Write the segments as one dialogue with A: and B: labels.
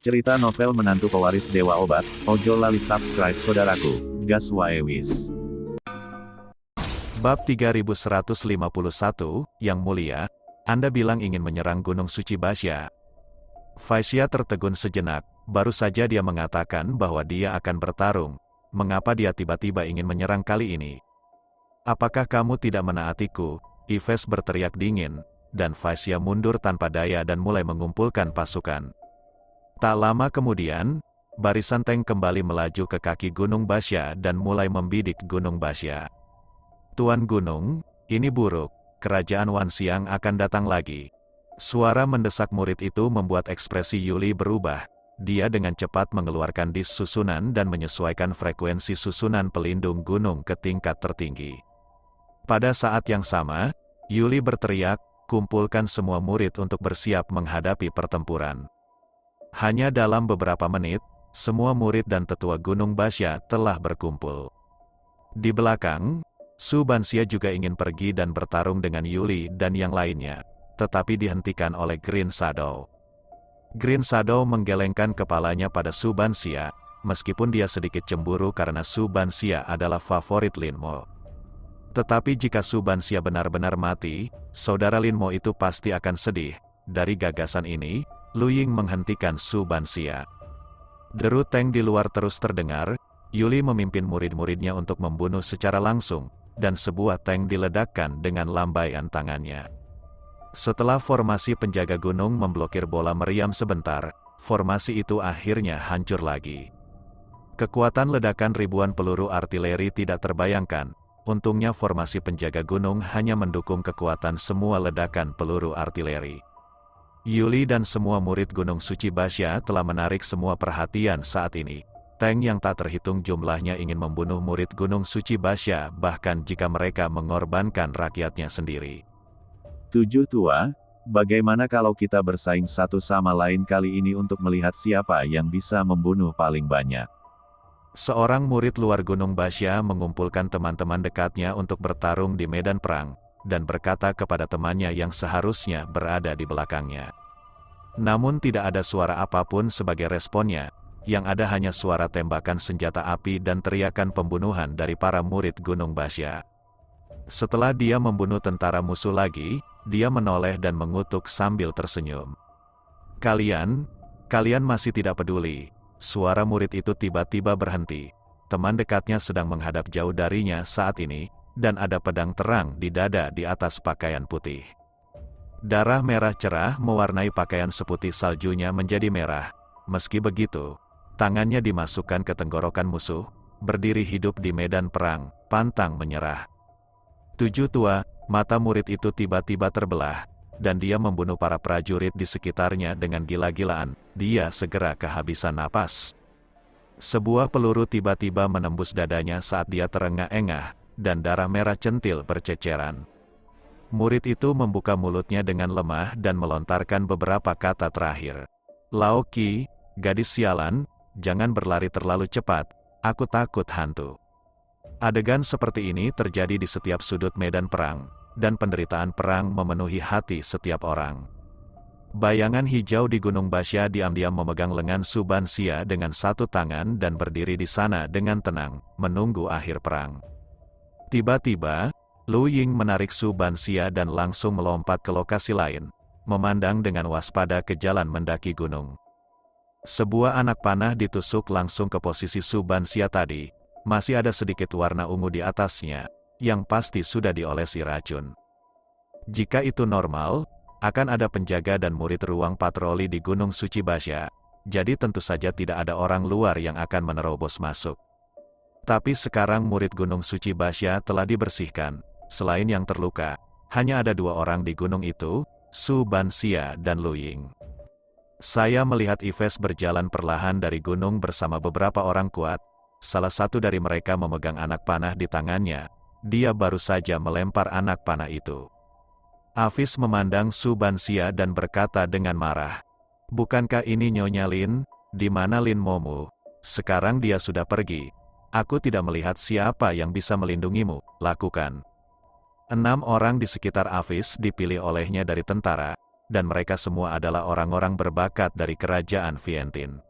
A: Cerita novel menantu pewaris Dewa Obat, ojo lali subscribe saudaraku, gas wae wis.
B: Bab 3151, Yang Mulia, Anda bilang ingin menyerang Gunung Suci Basya. Vaisya tertegun sejenak, baru saja dia mengatakan bahwa dia akan bertarung. Mengapa dia tiba-tiba ingin menyerang kali ini? Apakah kamu tidak menaatiku? Yves berteriak dingin, dan Vaisya mundur tanpa daya dan mulai mengumpulkan pasukan. Tak lama kemudian, barisan tank kembali melaju ke kaki Gunung Basya dan mulai membidik Gunung Basya. Tuan Gunung, ini buruk, kerajaan Wanxiang akan datang lagi. Suara mendesak murid itu membuat ekspresi Yuli berubah. Dia dengan cepat mengeluarkan dis susunan dan menyesuaikan frekuensi susunan pelindung gunung ke tingkat tertinggi. Pada saat yang sama, Yuli berteriak, kumpulkan semua murid untuk bersiap menghadapi pertempuran. Hanya dalam beberapa menit, semua murid dan tetua Gunung Basya telah berkumpul. Di belakang, Su Banxia juga ingin pergi dan bertarung dengan Yuli dan yang lainnya, tetapi dihentikan oleh Green Shadow. Green Shadow menggelengkan kepalanya pada Su Banxia, meskipun dia sedikit cemburu karena Su Banxia adalah favorit Lin Mo. Tetapi jika Su Banxia benar-benar mati, saudara Lin Mo itu pasti akan sedih. Dari gagasan ini, Lu Ying menghentikan Su Banxia. Deru tank di luar terus terdengar. Yuli memimpin murid-muridnya untuk membunuh secara langsung, dan sebuah tank diledakkan dengan lambaian tangannya. Setelah formasi penjaga gunung memblokir bola meriam sebentar, formasi itu akhirnya hancur lagi. Kekuatan ledakan ribuan peluru artileri tidak terbayangkan. Untungnya formasi penjaga gunung hanya mendukung kekuatan semua ledakan peluru artileri. Yuli dan semua murid Gunung Suci Basya telah menarik semua perhatian saat ini. Tank yang tak terhitung jumlahnya ingin membunuh murid Gunung Suci Basya bahkan jika mereka mengorbankan rakyatnya sendiri.
A: Tujuh tua, bagaimana kalau kita bersaing satu sama lain kali ini untuk melihat siapa yang bisa membunuh paling banyak?
B: Seorang murid luar Gunung Basya mengumpulkan teman-teman dekatnya untuk bertarung di medan perang, dan berkata kepada temannya yang seharusnya berada di belakangnya. Namun tidak ada suara apapun sebagai responnya, yang ada hanya suara tembakan senjata api dan teriakan pembunuhan dari para murid Gunung Basya. Setelah dia membunuh tentara musuh lagi, dia menoleh dan mengutuk sambil tersenyum. Kalian masih tidak peduli. Suara murid itu tiba-tiba berhenti. Teman dekatnya sedang menghadap jauh darinya saat ini, dan ada pedang terang di dada di atas pakaian putih. Darah merah cerah mewarnai pakaian seputih saljunya menjadi merah. Meski begitu, tangannya dimasukkan ke tenggorokan musuh, berdiri hidup di medan perang, pantang menyerah. Tujuh tua, mata murid itu tiba-tiba terbelah, dan dia membunuh para prajurit di sekitarnya dengan gila-gilaan. Dia segera kehabisan napas. Sebuah peluru tiba-tiba menembus dadanya saat dia terengah-engah, dan darah merah centil berceceran. Murid itu membuka mulutnya dengan lemah dan melontarkan beberapa kata terakhir. Lao Qi, gadis sialan, jangan berlari terlalu cepat, aku takut hantu. Adegan seperti ini terjadi di setiap sudut medan perang, dan penderitaan perang memenuhi hati setiap orang. Bayangan hijau di Gunung Basya diam-diam memegang lengan Su Banxia dengan satu tangan dan berdiri di sana dengan tenang, menunggu akhir perang. Tiba-tiba, Lu Ying menarik Su Banxia dan langsung melompat ke lokasi lain, memandang dengan waspada ke jalan mendaki gunung. Sebuah anak panah ditusuk langsung ke posisi Su Banxia tadi, masih ada sedikit warna ungu di atasnya, yang pasti sudah diolesi racun. Jika itu normal, akan ada penjaga dan murid ruang patroli di Gunung Suci Basya, jadi tentu saja tidak ada orang luar yang akan menerobos masuk. Tapi sekarang murid Gunung Suci Basya telah dibersihkan. Selain yang terluka, hanya ada dua orang di gunung itu, Su Banxia dan Lu Ying. Saya melihat Yves berjalan perlahan dari gunung bersama beberapa orang kuat. Salah satu dari mereka memegang anak panah di tangannya. Dia baru saja melempar anak panah itu. Yves memandang Su Banxia dan berkata dengan marah, "Bukankah ini Nyonya Lin? Di mana Lin Momu? Sekarang dia sudah pergi. Aku tidak melihat siapa yang bisa melindungimu, lakukan." 6 orang di sekitar Yves dipilih olehnya dari tentara, dan mereka semua adalah orang-orang berbakat dari kerajaan Vientin.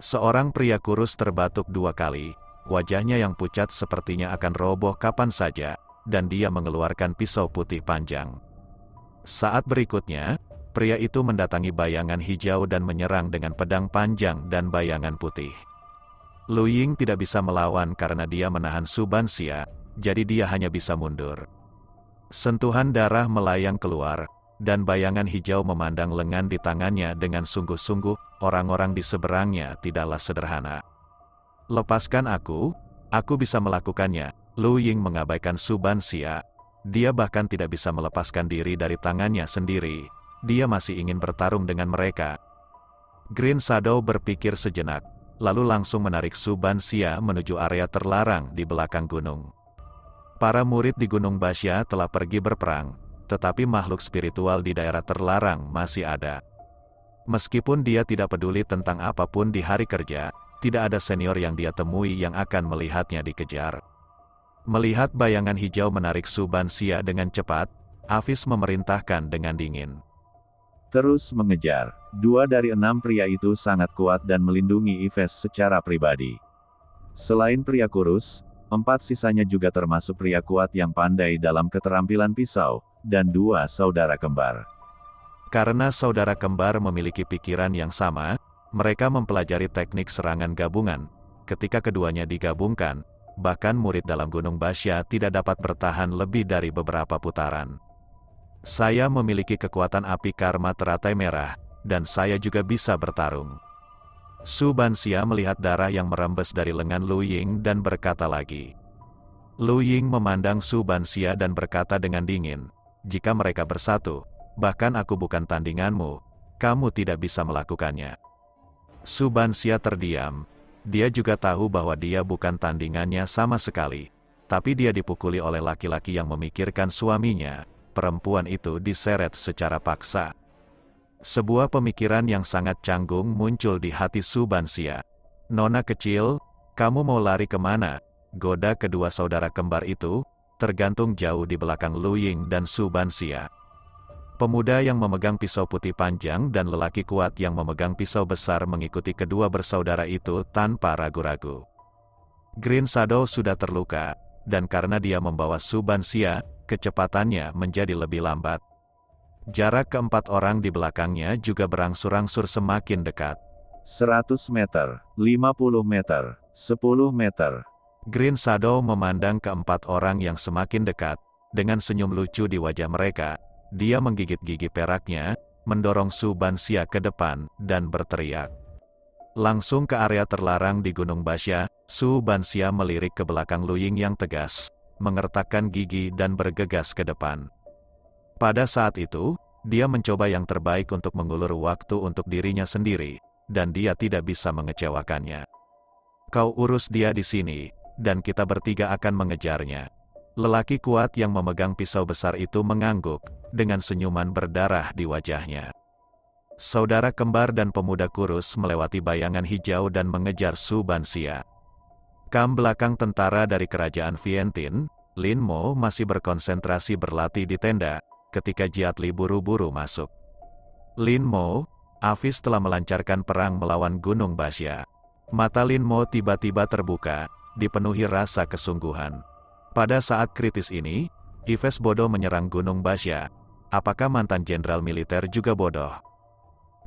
B: Seorang pria kurus terbatuk 2 kali, wajahnya yang pucat sepertinya akan roboh kapan saja, dan dia mengeluarkan pisau putih panjang. Saat berikutnya, pria itu mendatangi bayangan hijau dan menyerang dengan pedang panjang dan bayangan putih. Lu Ying tidak bisa melawan karena dia menahan Su Banxia, jadi dia hanya bisa mundur. Sentuhan darah melayang keluar, dan bayangan hijau memandang lengan di tangannya dengan sungguh-sungguh. Orang-orang di seberangnya tidaklah sederhana. "Lepaskan aku bisa melakukannya." Lu Ying mengabaikan Su Banxia. Dia bahkan tidak bisa melepaskan diri dari tangannya sendiri. Dia masih ingin bertarung dengan mereka. Green Shadow berpikir sejenak, lalu langsung menarik Su Banxia menuju area terlarang di belakang gunung. Para murid di Gunung Baxia telah pergi berperang, tetapi makhluk spiritual di daerah terlarang masih ada. Meskipun dia tidak peduli tentang apapun di hari kerja, tidak ada senior yang dia temui yang akan melihatnya dikejar. Melihat bayangan hijau menarik Su Banxia dengan cepat, Avis memerintahkan dengan dingin.
A: Terus mengejar. 2 dari 6 pria itu sangat kuat dan melindungi Yves secara pribadi. Selain pria kurus, 4 sisanya juga termasuk pria kuat yang pandai dalam keterampilan pisau, dan 2 saudara kembar.
B: Karena saudara kembar memiliki pikiran yang sama, mereka mempelajari teknik serangan gabungan. Ketika keduanya digabungkan, bahkan murid dalam Gunung Baxia tidak dapat bertahan lebih dari beberapa putaran. "Saya memiliki kekuatan api karma teratai merah, dan saya juga bisa bertarung." Su Banxia melihat darah yang merembes dari lengan Lu Ying dan berkata lagi. Lu Ying memandang Su Banxia dan berkata dengan dingin, "Jika mereka bersatu, bahkan aku bukan tandinganmu, kamu tidak bisa melakukannya." Su Banxia terdiam. Dia juga tahu bahwa dia bukan tandingannya sama sekali, tapi dia dipukuli oleh laki-laki yang memikirkan suaminya. Perempuan itu diseret secara paksa. Sebuah pemikiran yang sangat canggung muncul di hati Su Banxia. "Nona kecil, kamu mau lari kemana?" goda kedua saudara kembar itu, tergantung jauh di belakang Lu Ying dan Su Banxia. Pemuda yang memegang pisau putih panjang dan lelaki kuat yang memegang pisau besar mengikuti kedua bersaudara itu tanpa ragu-ragu. Green Shadow sudah terluka, dan karena dia membawa Su Banxia, kecepatannya menjadi lebih lambat. Jarak keempat orang di belakangnya juga berangsur-angsur semakin dekat.
A: 100 meter, 50 meter, 10 meter.
B: Green Shadow memandang keempat orang yang semakin dekat, dengan senyum lucu di wajah mereka. Dia menggigit gigi peraknya, mendorong Su Banxia ke depan, dan berteriak. Langsung ke area terlarang di Gunung Baxia, Su Banxia melirik ke belakang Lu Ying yang tegas, mengertakkan gigi dan bergegas ke depan. Pada saat itu, dia mencoba yang terbaik untuk mengulur waktu untuk dirinya sendiri, dan dia tidak bisa mengecewakannya. "Kau urus dia di sini, dan kita bertiga akan mengejarnya." Lelaki kuat yang memegang pisau besar itu mengangguk, dengan senyuman berdarah di wajahnya. Saudara kembar dan pemuda kurus melewati bayangan hijau dan mengejar Su Banxia. Kam belakang tentara dari kerajaan Vientin, Lin Mo masih berkonsentrasi berlatih di tenda, ketika Jiatli buru-buru masuk. "Lin Mo, Avis telah melancarkan perang melawan Gunung Baxia." Mata Lin Mo tiba-tiba terbuka, dipenuhi rasa kesungguhan. Pada saat kritis ini, Yves bodoh menyerang Gunung Baxia. Apakah mantan jenderal militer juga bodoh?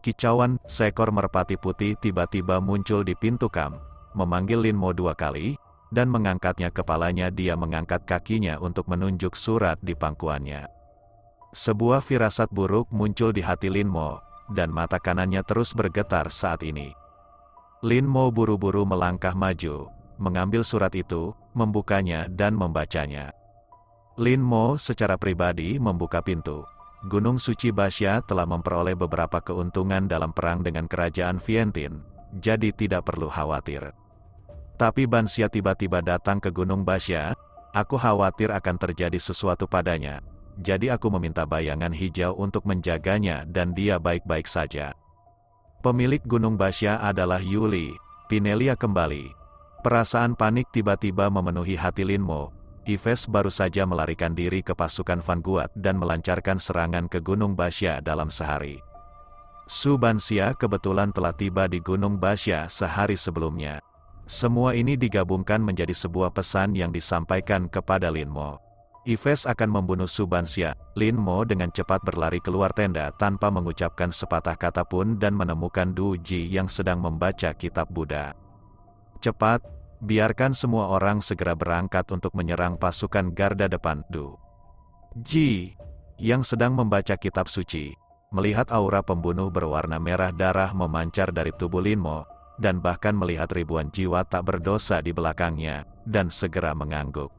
B: Kicauan, seekor merpati putih tiba-tiba muncul di pintu Kam, memanggil Lin Mo 2 kali, dan mengangkatnya kepalanya. Dia mengangkat kakinya untuk menunjuk surat di pangkuannya. Sebuah firasat buruk muncul di hati Lin Mo, dan mata kanannya terus bergetar saat ini. Lin Mo buru-buru melangkah maju, mengambil surat itu, membukanya dan membacanya. Lin Mo secara pribadi membuka pintu. Gunung Suci Baxia telah memperoleh beberapa keuntungan dalam perang dengan kerajaan Vientin, jadi tidak perlu khawatir. Tapi Banxia tiba-tiba datang ke Gunung Baxia, aku khawatir akan terjadi sesuatu padanya, jadi aku meminta bayangan hijau untuk menjaganya dan dia baik-baik saja. Pemilik Gunung Baxia adalah Yuli, Pinelia kembali. Perasaan panik tiba-tiba memenuhi hati Lin Mo. Yves baru saja melarikan diri ke pasukan Vanguard dan melancarkan serangan ke Gunung Basya dalam sehari. Su Banxia kebetulan telah tiba di Gunung Basya sehari sebelumnya. Semua ini digabungkan menjadi sebuah pesan yang disampaikan kepada Lin Mo. Yves akan membunuh Su Banxia. Lin Mo dengan cepat berlari keluar tenda tanpa mengucapkan sepatah kata pun dan menemukan Du Ji yang sedang membaca kitab Buddha. Cepat, biarkan semua orang segera berangkat untuk menyerang pasukan garda depan. Du Ji, yang sedang membaca kitab suci, melihat aura pembunuh berwarna merah darah memancar dari tubuh Lin Mo, dan bahkan melihat ribuan jiwa tak berdosa di belakangnya, dan segera mengangguk.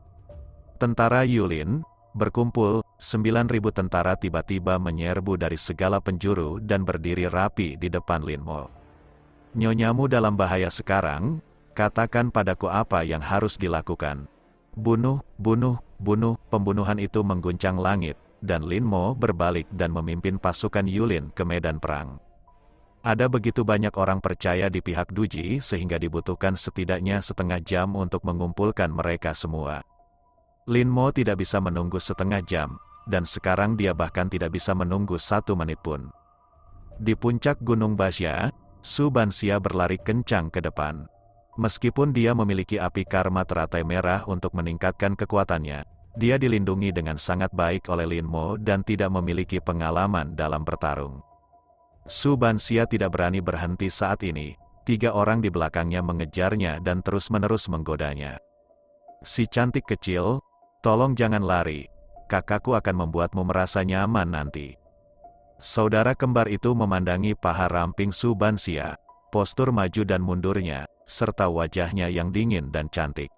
B: Tentara Yulin, berkumpul, 9.000 tentara tiba-tiba menyerbu dari segala penjuru dan berdiri rapi di depan Lin Mo. Nyonyamu dalam bahaya sekarang, katakan padaku apa yang harus dilakukan. Bunuh, bunuh, bunuh. Pembunuhan itu mengguncang langit, dan Lin Mo berbalik dan memimpin pasukan Yulin ke medan perang. Ada begitu banyak orang percaya di pihak Du Ji sehingga dibutuhkan setidaknya setengah jam untuk mengumpulkan mereka semua. Lin Mo tidak bisa menunggu setengah jam, dan sekarang dia bahkan tidak bisa menunggu 1 menit pun. Di puncak Gunung Basya, Su Banxia berlari kencang ke depan. Meskipun dia memiliki api karma teratai merah untuk meningkatkan kekuatannya, dia dilindungi dengan sangat baik oleh Lin Mo dan tidak memiliki pengalaman dalam bertarung. Su Banxia tidak berani berhenti saat ini. 3 orang di belakangnya mengejarnya dan terus-menerus menggodanya. Si cantik kecil, tolong jangan lari, kakakku akan membuatmu merasa nyaman nanti. Saudara kembar itu memandangi paha ramping Su Banxia, postur maju dan mundurnya, serta wajahnya yang dingin dan cantik.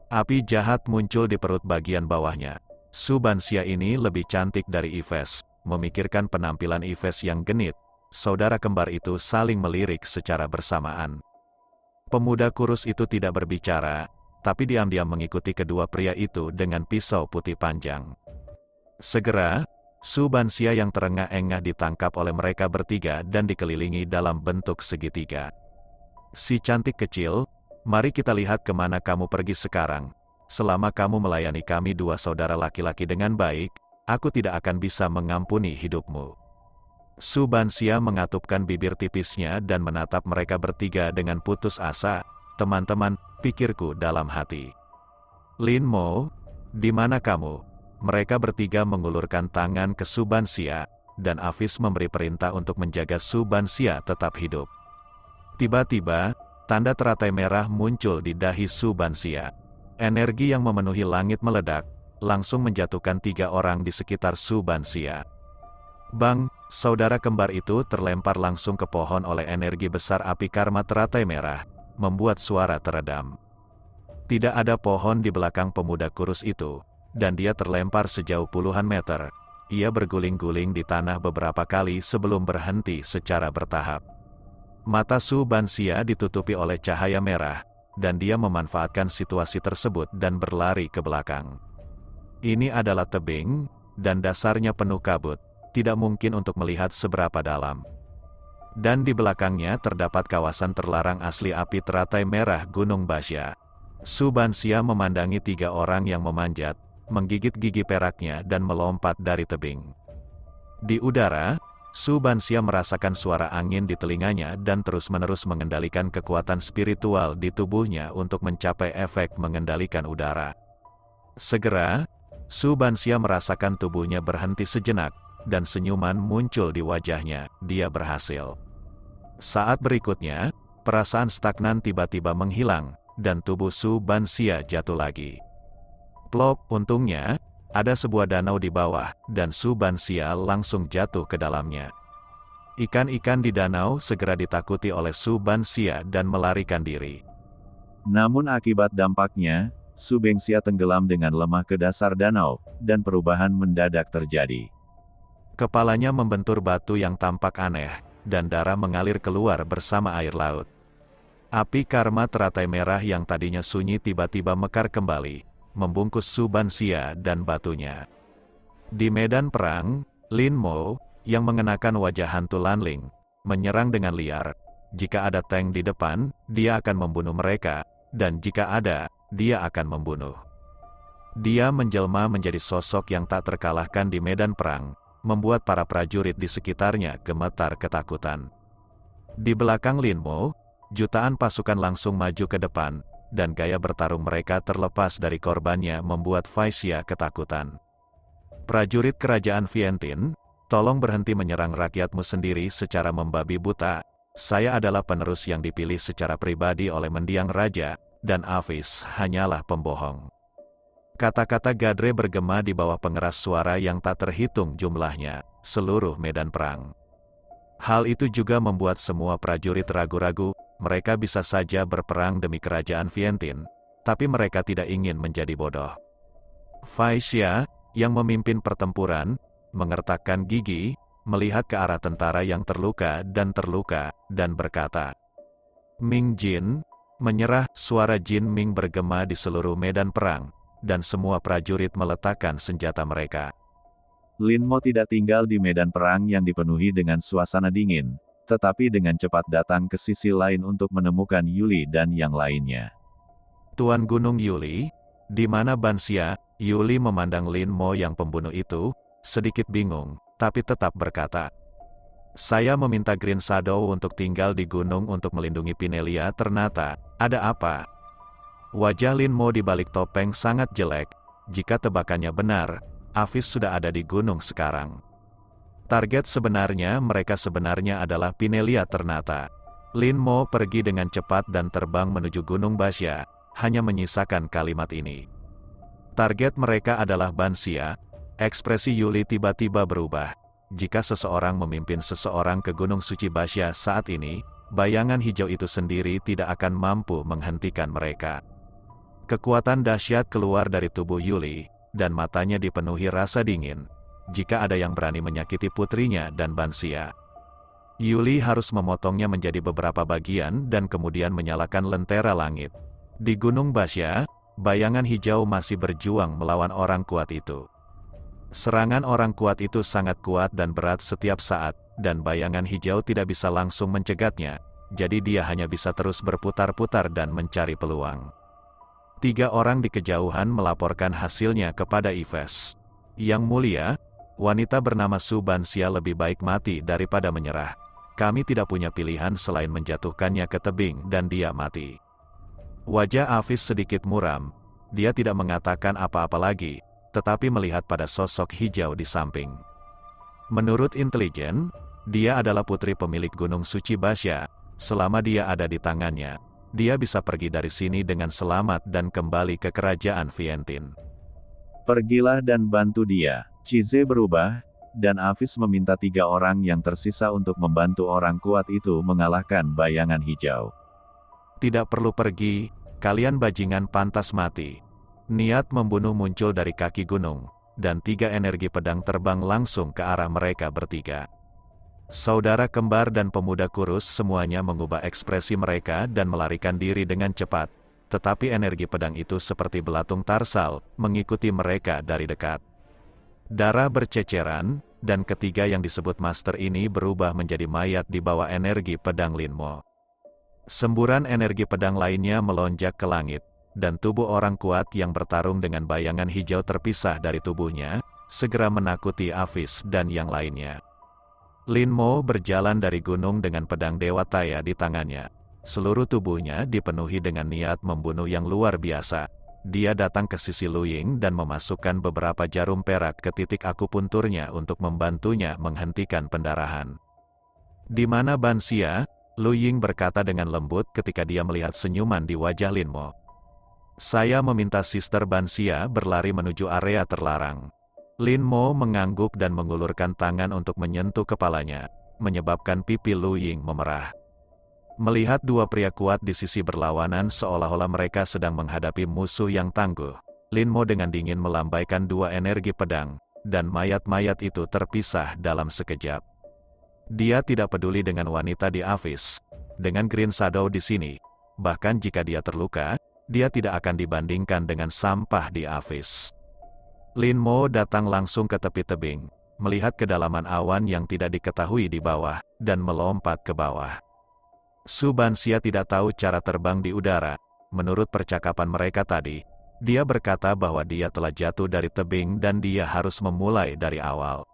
B: Api jahat muncul di perut bagian bawahnya. Su Banxia ini lebih cantik dari Yves. Memikirkan penampilan Yves yang genit, saudara kembar itu saling melirik secara bersamaan. Pemuda kurus itu tidak berbicara, tapi diam-diam mengikuti kedua pria itu dengan pisau putih panjang. Segera, Su Banxia yang terengah-engah ditangkap oleh mereka bertiga dan dikelilingi dalam bentuk segitiga. Si cantik kecil, mari kita lihat kemana kamu pergi sekarang. Selama kamu melayani kami 2 saudara laki-laki dengan baik, aku tidak akan bisa mengampuni hidupmu. Su Banxia mengatupkan bibir tipisnya dan menatap mereka bertiga dengan putus asa. Teman-teman, pikirku dalam hati. Lin Mo, di mana kamu? Mereka bertiga mengulurkan tangan ke Su Banxia, dan Yves memberi perintah untuk menjaga Su Banxia tetap hidup. Tiba-tiba, tanda teratai merah muncul di dahi Su Banxia. Energi yang memenuhi langit meledak, langsung menjatuhkan 3 orang di sekitar Su Banxia. Bang, saudara kembar itu terlempar langsung ke pohon oleh energi besar api karma teratai merah, membuat suara teredam. Tidak ada pohon di belakang pemuda kurus itu, dan dia terlempar sejauh puluhan meter. Ia berguling-guling di tanah beberapa kali sebelum berhenti secara bertahap. Mata Su Banxia ditutupi oleh cahaya merah, dan dia memanfaatkan situasi tersebut dan berlari ke belakang. Ini adalah tebing, dan dasarnya penuh kabut, tidak mungkin untuk melihat seberapa dalam. Dan di belakangnya terdapat kawasan terlarang asli api teratai merah Gunung Basya. Su Banxia memandangi 3 orang yang memanjat, menggigit gigi peraknya dan melompat dari tebing. Di udara, Su Banxia merasakan suara angin di telinganya dan terus-menerus mengendalikan kekuatan spiritual di tubuhnya untuk mencapai efek mengendalikan udara. Segera, Su Banxia merasakan tubuhnya berhenti sejenak, dan senyuman muncul di wajahnya. Dia berhasil. Saat berikutnya, perasaan stagnan tiba-tiba menghilang, dan tubuh Su Banxia jatuh lagi. Plop, untungnya, ada sebuah danau di bawah, dan Su Banxia langsung jatuh ke dalamnya. Ikan-ikan di danau segera ditakuti oleh Su Banxia dan melarikan diri.
A: Namun akibat dampaknya, Su Banxia tenggelam dengan lemah ke dasar danau, dan perubahan mendadak terjadi.
B: Kepalanya membentur batu yang tampak aneh, dan darah mengalir keluar bersama air laut. Api karma teratai merah yang tadinya sunyi tiba-tiba mekar kembali, membungkus Su Banxia dan batunya. Di medan perang, Lin Mo, yang mengenakan wajah hantu Lanling, menyerang dengan liar. Jika ada tank di depan, dia akan membunuh mereka, dan jika ada, dia akan membunuh. Dia menjelma menjadi sosok yang tak terkalahkan di medan perang, membuat para prajurit di sekitarnya gemetar ketakutan. Di belakang Lin Mo, jutaan pasukan langsung maju ke depan, dan gaya bertarung mereka terlepas dari korbannya membuat Faixia ketakutan. Prajurit kerajaan Vientin, tolong berhenti menyerang rakyatmu sendiri secara membabi buta. Saya adalah penerus yang dipilih secara pribadi oleh mendiang raja, dan Avis hanyalah pembohong. Kata-kata Gadre bergema di bawah pengeras suara yang tak terhitung jumlahnya, seluruh medan perang. Hal itu juga membuat semua prajurit ragu-ragu, mereka bisa saja berperang demi kerajaan Vientin, tapi mereka tidak ingin menjadi bodoh. Faixia, yang memimpin pertempuran, mengertakkan gigi, melihat ke arah tentara yang terluka, dan berkata, "Ming Jin, menyerah." Suara Jin Ming bergema di seluruh medan perang, dan semua prajurit meletakkan senjata mereka.
A: Lin Mo tidak tinggal di medan perang yang dipenuhi dengan suasana dingin, tetapi dengan cepat datang ke sisi lain untuk menemukan Yuli dan yang lainnya.
B: Tuan Gunung Yuli, di mana Bansia? Yuli memandang Lin Mo yang pembunuh itu, sedikit bingung, tapi tetap berkata, "Saya meminta Green Shadow untuk tinggal di gunung untuk melindungi Pinelia Ternata. Ada apa?" Wajah Lin Mo di balik topeng sangat jelek. Jika tebakannya benar, Avis sudah ada di gunung sekarang. Target sebenarnya mereka sebenarnya adalah Pinelia Ternata. Lin Mo pergi dengan cepat dan terbang menuju Gunung Basya, hanya menyisakan kalimat ini. Target mereka adalah Bansia. Ekspresi Yuli tiba-tiba berubah. Jika seseorang memimpin seseorang ke Gunung Suci Basya saat ini, bayangan hijau itu sendiri tidak akan mampu menghentikan mereka. Kekuatan dahsyat keluar dari tubuh Yuli, dan matanya dipenuhi rasa dingin. Jika ada yang berani menyakiti putrinya dan Bansia, Yuli harus memotongnya menjadi beberapa bagian dan kemudian menyalakan lentera langit. Di Gunung Basya, bayangan hijau masih berjuang melawan orang kuat itu. Serangan orang kuat itu sangat kuat dan berat setiap saat, dan bayangan hijau tidak bisa langsung mencegatnya, jadi dia hanya bisa terus berputar-putar dan mencari peluang. 3 orang di kejauhan melaporkan hasilnya kepada Yves. "Yang mulia, wanita bernama Su Bansia lebih baik mati daripada menyerah. Kami tidak punya pilihan selain menjatuhkannya ke tebing dan dia mati." Wajah Avis sedikit muram. Dia tidak mengatakan apa-apa lagi, tetapi melihat pada sosok hijau di samping. Menurut intelijen, dia adalah putri pemilik Gunung Suci Basya. Selama dia ada di tangannya, dia bisa pergi dari sini dengan selamat dan kembali ke kerajaan Vientin.
A: "Pergilah dan bantu dia." Cize berubah, dan Avis meminta 3 orang yang tersisa untuk membantu orang kuat itu mengalahkan bayangan hijau.
B: "Tidak perlu pergi, kalian bajingan pantas mati." Niat membunuh muncul dari kaki gunung, dan 3 energi pedang terbang langsung ke arah mereka bertiga. Saudara kembar dan pemuda kurus semuanya mengubah ekspresi mereka dan melarikan diri dengan cepat, tetapi energi pedang itu seperti belatung tarsal, mengikuti mereka dari dekat. Darah berceceran, dan ketiga yang disebut master ini berubah menjadi mayat di bawah energi pedang Lin Mo. Semburan energi pedang lainnya melonjak ke langit, dan tubuh orang kuat yang bertarung dengan bayangan hijau terpisah dari tubuhnya, segera menakuti Avis dan yang lainnya. Lin Mo berjalan dari gunung dengan pedang Dewa Taya di tangannya. Seluruh tubuhnya dipenuhi dengan niat membunuh yang luar biasa. Dia datang ke sisi Lu Ying dan memasukkan beberapa jarum perak ke titik akupunturnya untuk membantunya menghentikan pendarahan. "Di mana Bansia?" Lu Ying berkata dengan lembut ketika dia melihat senyuman di wajah Lin Mo. "Saya meminta Sister Bansia berlari menuju area terlarang." Lin Mo mengangguk dan mengulurkan tangan untuk menyentuh kepalanya, menyebabkan pipi Lu Ying memerah. Melihat 2 pria kuat di sisi berlawanan seolah-olah mereka sedang menghadapi musuh yang tangguh, Lin Mo dengan dingin melambaikan 2 energi pedang, dan mayat-mayat itu terpisah dalam sekejap. Dia tidak peduli dengan wanita di Avis, dengan Green Shadow di sini, bahkan jika dia terluka, dia tidak akan dibandingkan dengan sampah di Avis. Lin Mo datang langsung ke tepi tebing, melihat kedalaman awan yang tidak diketahui di bawah, dan melompat ke bawah. Su Bansia tidak tahu cara terbang di udara. Menurut percakapan mereka tadi, Dia berkata bahwa dia telah jatuh dari tebing dan dia harus memulai dari awal.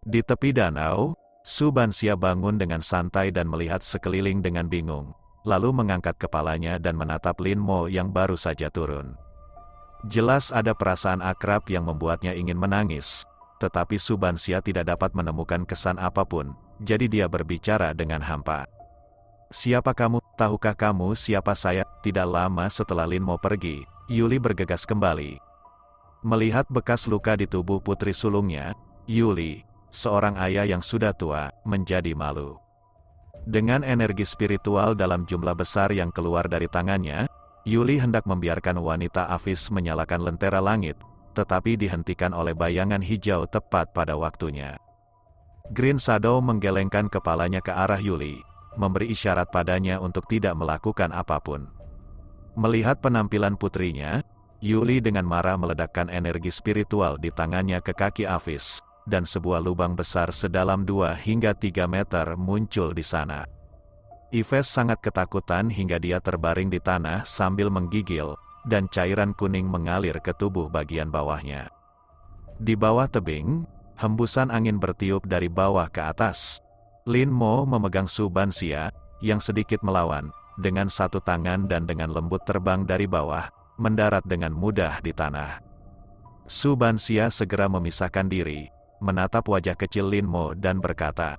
B: Di tepi danau, Su Banxia bangun dengan santai dan melihat sekeliling dengan bingung, lalu mengangkat kepalanya dan menatap Lin Mo yang baru saja turun. Jelas ada perasaan akrab yang membuatnya ingin menangis, tetapi Su Banxia tidak dapat menemukan kesan apapun, jadi dia berbicara dengan hampa. "Siapa kamu? Tahukah kamu siapa saya?" Tidak lama setelah Lin Mo pergi, Yuli bergegas kembali. Melihat bekas luka di tubuh putri sulungnya, Yuli, seorang ayah yang sudah tua, menjadi malu. Dengan energi spiritual dalam jumlah besar yang keluar dari tangannya, Yuli hendak membiarkan wanita Afis menyalakan lentera langit, tetapi dihentikan oleh bayangan hijau tepat pada waktunya. Green Shadow menggelengkan kepalanya ke arah Yuli, memberi isyarat padanya untuk tidak melakukan apapun. Melihat penampilan putrinya, Yuli dengan marah meledakkan energi spiritual di tangannya ke kaki Afis, dan sebuah lubang besar sedalam 2 hingga 3 meter muncul di sana. Yves sangat ketakutan hingga dia terbaring di tanah sambil menggigil, dan cairan kuning mengalir ke tubuh bagian bawahnya. Di bawah tebing, hembusan angin bertiup dari bawah ke atas. Lin Mo memegang Su Banxia, yang sedikit melawan, dengan satu tangan dan dengan lembut terbang dari bawah, mendarat dengan mudah di tanah. Su Banxia segera memisahkan diri, menatap wajah kecil Lin Mo dan berkata,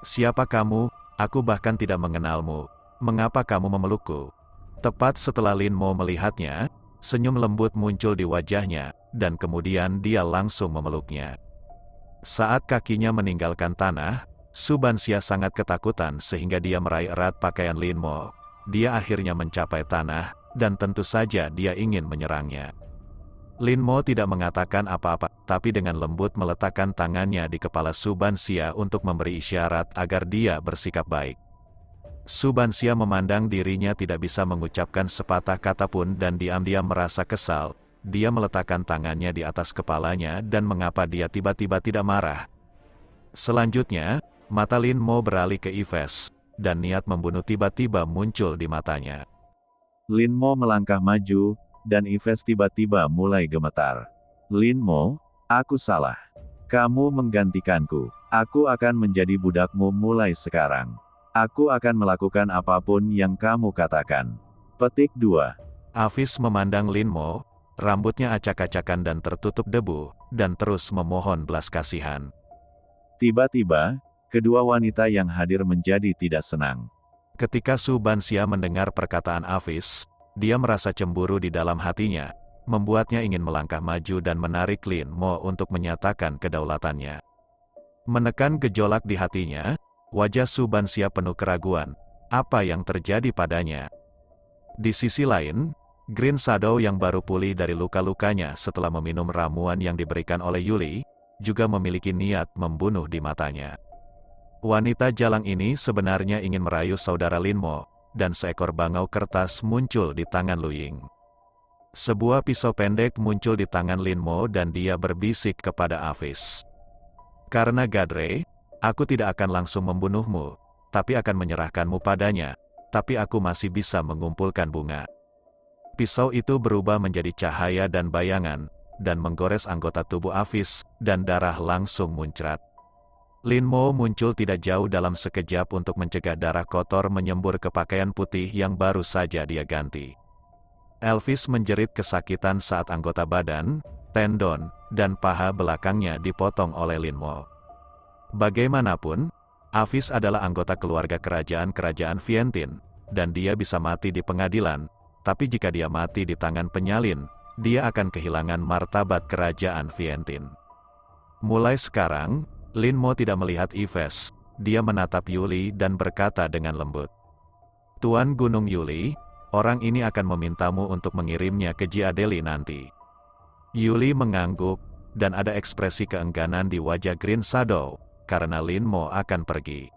B: "Siapa kamu? Aku bahkan tidak mengenalmu. Mengapa kamu memelukku?" Tepat setelah Lin Mo melihatnya, senyum lembut muncul di wajahnya, dan kemudian dia langsung memeluknya. Saat kakinya meninggalkan tanah, Su Banxia sangat ketakutan sehingga dia meraih erat pakaian Lin Mo. Dia akhirnya mencapai tanah, dan tentu saja dia ingin menyerangnya. Lin Mo tidak mengatakan apa-apa, tapi dengan lembut meletakkan tangannya di kepala Su Banxia untuk memberi isyarat agar dia bersikap baik. Su Banxia memandang dirinya tidak bisa mengucapkan sepatah kata pun dan diam-diam merasa kesal. Dia meletakkan tangannya di atas kepalanya dan mengapa dia tiba-tiba tidak marah. Selanjutnya, mata Lin Mo beralih ke Yves, dan niat membunuh tiba-tiba muncul di matanya.
A: Lin Mo melangkah maju, dan Yves tiba-tiba mulai gemetar. "Lin Mo, aku salah. Kamu menggantikanku. Aku akan menjadi budakmu mulai sekarang. Aku akan melakukan apapun yang kamu katakan." Petik 2.
B: Afis memandang Lin Mo, rambutnya acak-acakan dan tertutup debu, dan terus memohon belas kasihan.
A: Tiba-tiba, kedua wanita yang hadir menjadi tidak senang.
B: Ketika Su Banxia mendengar perkataan Afis, dia merasa cemburu di dalam hatinya, membuatnya ingin melangkah maju dan menarik Lin Mo untuk menyatakan kedaulatannya. Menekan gejolak di hatinya, wajah Su Banxia penuh keraguan, apa yang terjadi padanya. Di sisi lain, Green Shadow yang baru pulih dari luka-lukanya setelah meminum ramuan yang diberikan oleh Yuli, juga memiliki niat membunuh di matanya. Wanita jalang ini sebenarnya ingin merayu saudara Lin Mo, dan seekor bangau kertas muncul di tangan Lu Ying. Sebuah pisau pendek muncul di tangan Lin Mo dan dia berbisik kepada Afis. "Karena Gadre, aku tidak akan langsung membunuhmu, tapi akan menyerahkanmu padanya, tapi aku masih bisa mengumpulkan bunga." Pisau itu berubah menjadi cahaya dan bayangan, dan menggores anggota tubuh Afis, dan darah langsung muncrat. Lin Mo muncul tidak jauh dalam sekejap untuk mencegah darah kotor menyembur ke pakaian putih yang baru saja dia ganti. Elvis menjerit kesakitan saat anggota badan, tendon, dan paha belakangnya dipotong oleh Lin Mo. Bagaimanapun, Afis adalah anggota keluarga kerajaan Vientiane, dan dia bisa mati di pengadilan, tapi jika dia mati di tangan penyalin, dia akan kehilangan martabat kerajaan Vientiane. Mulai sekarang, Lin Mo tidak melihat Yves, dia menatap Yuli dan berkata dengan lembut, "Tuan Gunung Yuli, orang ini akan memintamu untuk mengirimnya ke Jiadeli nanti." Yuli mengangguk, dan ada ekspresi keengganan di wajah Green Shadow, karena Lin Mo akan pergi.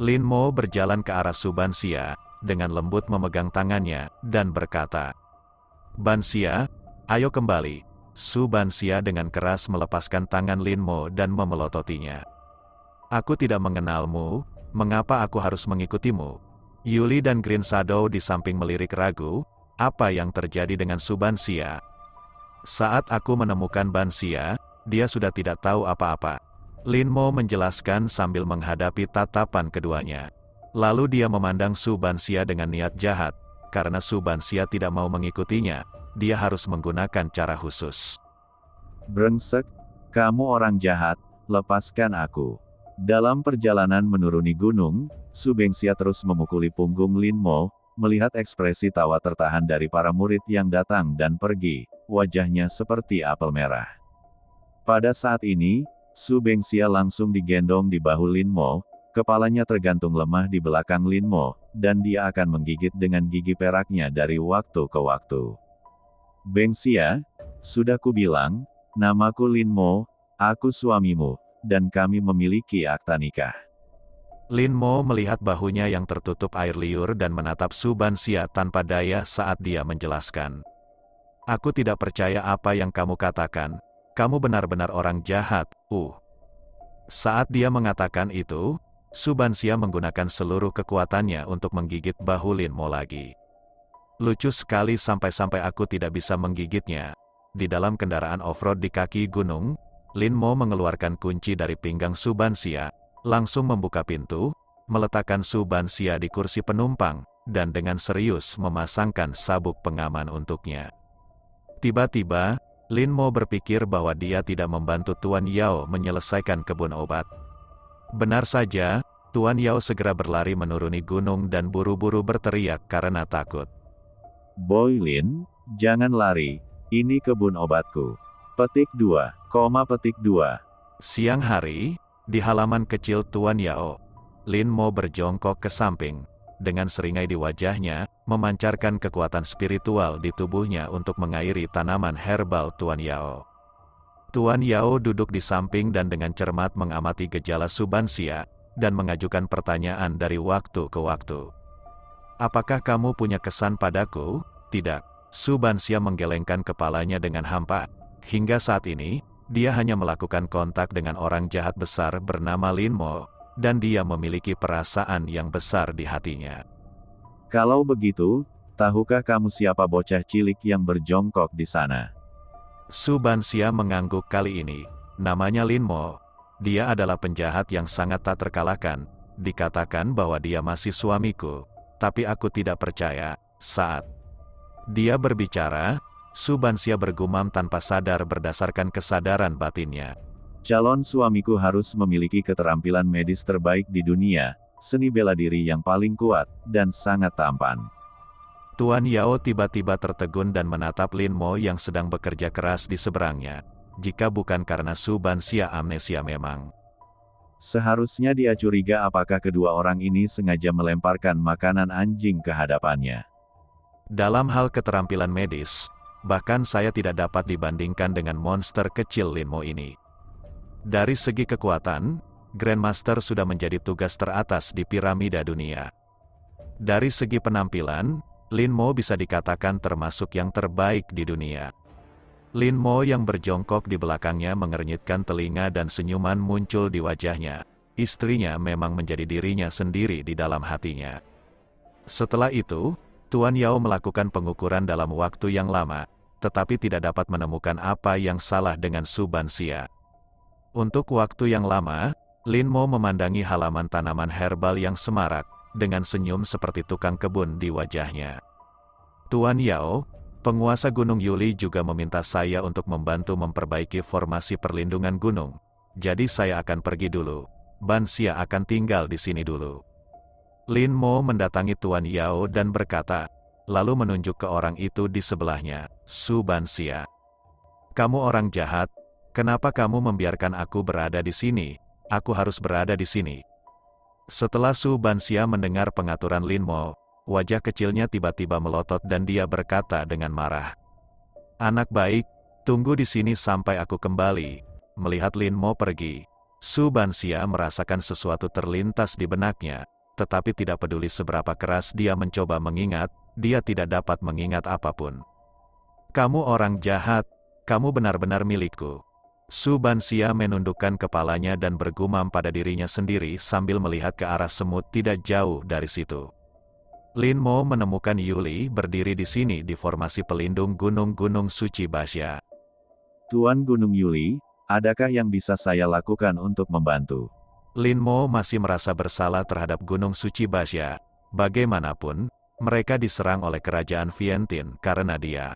B: Lin Mo berjalan ke arah Su Banxia, dengan lembut memegang tangannya, dan berkata, "Banxia, ayo kembali." Su Banxia dengan keras melepaskan tangan Lin Mo dan memelototinya. "Aku tidak mengenalmu, mengapa aku harus mengikutimu?" Yuli dan Green Shadow di samping melirik ragu, apa yang terjadi dengan Subansia? Saat aku menemukan Bansia, dia sudah tidak tahu apa-apa. Lin Mo menjelaskan sambil menghadapi tatapan keduanya. Lalu dia memandang Subansia dengan niat jahat. Karena Subansia tidak mau mengikutinya, dia harus menggunakan cara khusus.
A: Brengsek, kamu orang jahat, lepaskan aku. Dalam perjalanan menuruni gunung, Subengsia terus memukuli punggung Lin Mo, melihat ekspresi tawa tertahan dari para murid yang datang dan pergi, wajahnya seperti apel merah. Pada saat ini, Subengsia langsung digendong di bahu Lin Mo, kepalanya tergantung lemah di belakang Lin Mo, dan dia akan menggigit dengan gigi peraknya dari waktu ke waktu. Bengsia, sudah kubilang, namaku Lin Mo, aku suamimu, dan kami memiliki akta nikah.
B: Lin Mo melihat bahunya yang tertutup air liur dan menatap Subansia tanpa daya saat dia menjelaskan. Aku tidak percaya apa yang kamu katakan, kamu benar-benar orang jahat, Saat dia mengatakan itu, Subansia menggunakan seluruh kekuatannya untuk menggigit bahu Lin Mo lagi. Lucu sekali sampai-sampai aku tidak bisa menggigitnya. Di dalam kendaraan off-road di kaki gunung, Lin Mo mengeluarkan kunci dari pinggang Subansia, langsung membuka pintu, meletakkan Subansia di kursi penumpang, dan dengan serius memasangkan sabuk pengaman untuknya. Tiba-tiba, Lin Mo berpikir bahwa dia tidak membantu Tuan Yao menyelesaikan kebun obat. Benar saja, Tuan Yao segera berlari menuruni gunung dan buru-buru berteriak karena takut.
A: Boy Lin, jangan lari, ini kebun obatku. Petik 2, petik 2.
B: Siang hari, di halaman kecil Tuan Yao, Lin Mo berjongkok ke samping, dengan seringai di wajahnya, memancarkan kekuatan spiritual di tubuhnya untuk mengairi tanaman herbal Tuan Yao. Tuan Yao duduk di samping dan dengan cermat mengamati gejala Subansia, dan mengajukan pertanyaan dari waktu ke waktu. Apakah kamu punya kesan padaku? Tidak. Subansia menggelengkan kepalanya dengan hampa. Hingga saat ini, dia hanya melakukan kontak dengan orang jahat besar bernama Lin Mo, dan dia memiliki perasaan yang besar di hatinya.
A: Kalau begitu, tahukah kamu siapa bocah cilik yang berjongkok di sana?
B: Subansia mengangguk kali ini. Namanya Lin Mo. Dia adalah penjahat yang sangat tak terkalahkan. Dikatakan bahwa dia masih suamiku, tapi aku tidak percaya. Saat dia berbicara, Subansia bergumam tanpa sadar berdasarkan kesadaran batinnya.
A: Calon suamiku harus memiliki keterampilan medis terbaik di dunia, seni bela diri yang paling kuat, dan sangat tampan.
B: Tuan Yao tiba-tiba tertegun dan menatap Lin Mo yang sedang bekerja keras di seberangnya. Jika bukan karena Subansia amnesia memang.
A: Seharusnya dia curiga apakah kedua orang ini sengaja melemparkan makanan anjing ke hadapannya.
B: Dalam hal keterampilan medis, bahkan saya tidak dapat dibandingkan dengan monster kecil Lin Mo ini. Dari segi kekuatan, Grandmaster sudah menjadi tugas teratas di piramida dunia. Dari segi penampilan, Lin Mo bisa dikatakan termasuk yang terbaik di dunia. Lin Mo yang berjongkok di belakangnya mengernyitkan telinga dan senyuman muncul di wajahnya. Istrinya memang menjadi dirinya sendiri di dalam hatinya. Setelah itu, Tuan Yao melakukan pengukuran dalam waktu yang lama, tetapi tidak dapat menemukan apa yang salah dengan Subansia. Untuk waktu yang lama, Lin Mo memandangi halaman tanaman herbal yang semarak, dengan senyum seperti tukang kebun di wajahnya. Tuan Yao, penguasa Gunung Yuli juga meminta saya untuk membantu memperbaiki formasi perlindungan gunung. Jadi saya akan pergi dulu. Bansia akan tinggal di sini dulu. Lin Mo mendatangi Tuan Yao dan berkata, lalu menunjuk ke orang itu di sebelahnya, Subansia. Kamu orang jahat, kenapa kamu membiarkan aku berada di sini? Aku harus berada di sini. Setelah Subansia mendengar pengaturan Lin Mo, wajah kecilnya tiba-tiba melotot dan dia berkata dengan marah. Anak baik, tunggu di sini sampai aku kembali. Melihat Lin Mo pergi, Subansia merasakan sesuatu terlintas di benaknya, tetapi tidak peduli seberapa keras dia mencoba mengingat, dia tidak dapat mengingat apapun. Kamu orang jahat, kamu benar-benar milikku. Subansia menundukkan kepalanya dan bergumam pada dirinya sendiri sambil melihat ke arah semut tidak jauh dari situ. Lin Mo menemukan Yuli berdiri di sini di formasi pelindung gunung-gunung suci Basya.
A: Tuan Gunung Yuli, adakah yang bisa saya lakukan untuk membantu?
B: Lin Mo masih merasa bersalah terhadap gunung suci Basya. Bagaimanapun, mereka diserang oleh kerajaan Vientin karena dia.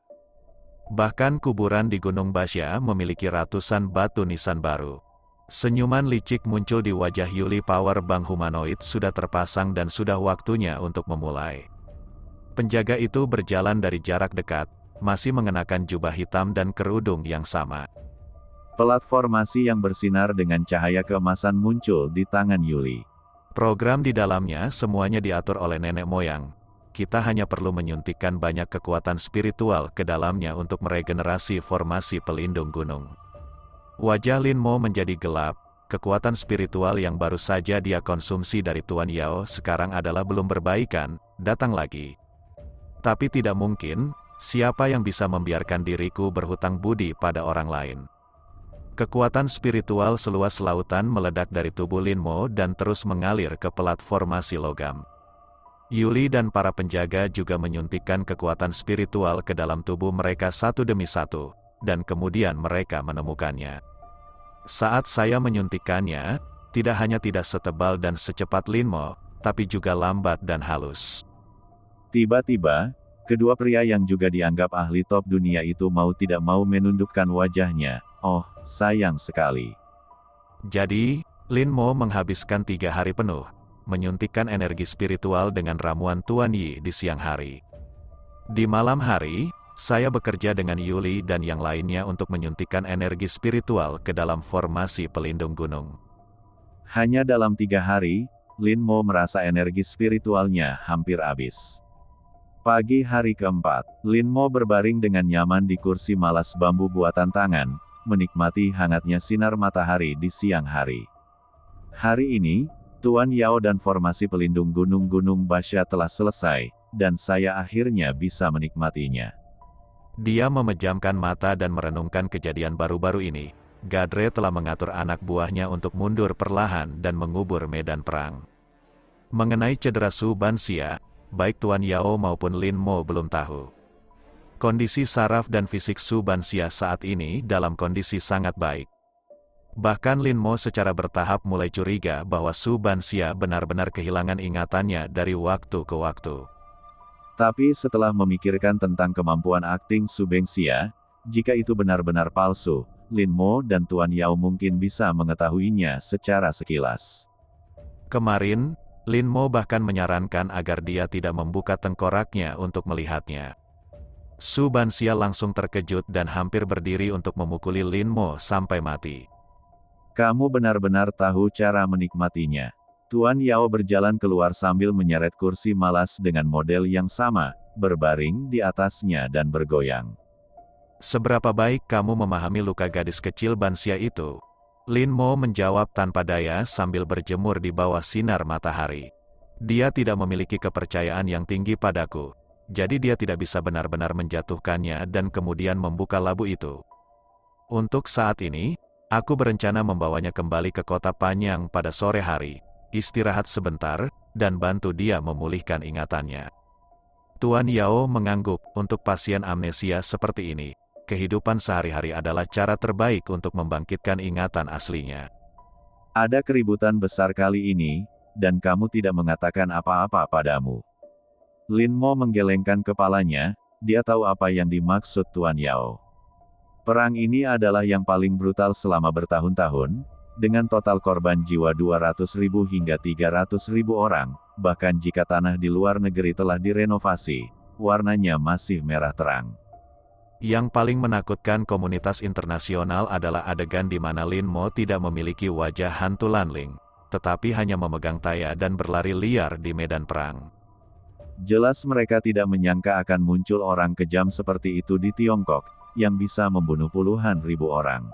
B: Bahkan kuburan di Gunung Basya memiliki ratusan batu nisan baru. Senyuman licik muncul di wajah Yuli. Power bank humanoid sudah terpasang dan sudah waktunya untuk memulai. Penjaga itu berjalan dari jarak dekat, masih mengenakan jubah hitam dan kerudung yang sama.
A: Platformasi yang bersinar dengan cahaya keemasan muncul di tangan Yuli.
B: Program di dalamnya semuanya diatur oleh nenek moyang. Kita hanya perlu menyuntikkan banyak kekuatan spiritual ke dalamnya untuk meregenerasi formasi pelindung gunung. Wajah Lin Mo menjadi gelap. Kekuatan spiritual yang baru saja dia konsumsi dari Tuan Yao sekarang adalah belum berbaikan, datang lagi. Tapi tidak mungkin, siapa yang bisa membiarkan diriku berhutang budi pada orang lain? Kekuatan spiritual seluas lautan meledak dari tubuh Lin Mo dan terus mengalir ke platformasi logam. Yuli dan para penjaga juga menyuntikkan kekuatan spiritual ke dalam tubuh mereka satu demi satu, dan kemudian mereka menemukannya. Saat saya menyuntikkannya, tidak hanya tidak setebal dan secepat Lin Mo, tapi juga lambat dan halus.
A: Tiba-tiba, kedua pria yang juga dianggap ahli top dunia itu mau tidak mau menundukkan wajahnya. Oh, sayang sekali.
B: Jadi, Lin Mo menghabiskan 3 hari penuh, menyuntikkan energi spiritual dengan ramuan Tuan Yi di siang hari. Di malam hari, saya bekerja dengan Yuli dan yang lainnya untuk menyuntikkan energi spiritual ke dalam formasi pelindung gunung.
A: Hanya dalam 3 hari, Lin Mo merasa energi spiritualnya hampir habis. Pagi hari keempat, Lin Mo berbaring dengan nyaman di kursi malas bambu buatan tangan, menikmati hangatnya sinar matahari di siang hari. Hari ini, Tuan Yao dan formasi pelindung gunung-gunung Basya telah selesai, dan saya akhirnya bisa menikmatinya.
B: Dia memejamkan mata dan merenungkan kejadian baru-baru ini. Gadre telah mengatur anak buahnya untuk mundur perlahan dan mengubur medan perang. Mengenai cedera Su Banxia, baik Tuan Yao maupun Lin Mo belum tahu. Kondisi saraf dan fisik Su Banxia saat ini dalam kondisi sangat baik. Bahkan Lin Mo secara bertahap mulai curiga bahwa Su Banxia benar-benar kehilangan ingatannya dari waktu ke waktu.
A: Tapi setelah memikirkan tentang kemampuan akting Su Banxia, jika itu benar-benar palsu, Lin Mo dan Tuan Yao mungkin bisa mengetahuinya secara sekilas.
B: Kemarin, Lin Mo bahkan menyarankan agar dia tidak membuka tengkoraknya untuk melihatnya. Su Banxia langsung terkejut dan hampir berdiri untuk memukuli Lin Mo sampai mati.
A: Kamu benar-benar tahu cara menikmatinya. Tuan Yao berjalan keluar sambil menyeret kursi malas dengan model yang sama, berbaring di atasnya dan bergoyang.
B: Seberapa baik kamu memahami luka gadis kecil Banxia itu? Lin Mo menjawab tanpa daya sambil berjemur di bawah sinar matahari. Dia tidak memiliki kepercayaan yang tinggi padaku. Jadi dia tidak bisa benar-benar menjatuhkannya dan kemudian membuka labu itu. Untuk saat ini, aku berencana membawanya kembali ke kota Panyang pada sore hari, istirahat sebentar, dan bantu dia memulihkan ingatannya. Tuan Yao mengangguk. Untuk pasien amnesia seperti ini, kehidupan sehari-hari adalah cara terbaik untuk membangkitkan ingatan aslinya.
A: Ada keributan besar kali ini, dan kamu tidak mengatakan apa-apa padamu. Lin Mo menggelengkan kepalanya, dia tahu apa yang dimaksud Tuan Yao. Perang ini adalah yang paling brutal selama bertahun-tahun, dengan total korban jiwa 200.000 hingga 300.000 orang, bahkan jika tanah di luar negeri telah direnovasi, warnanya masih merah terang.
B: Yang paling menakutkan komunitas internasional adalah adegan di mana Lin Mo tidak memiliki wajah hantu Lanling, tetapi hanya memegang taya dan berlari liar di medan perang.
A: Jelas mereka tidak menyangka akan muncul orang kejam seperti itu di Tiongkok, yang bisa membunuh puluhan ribu orang.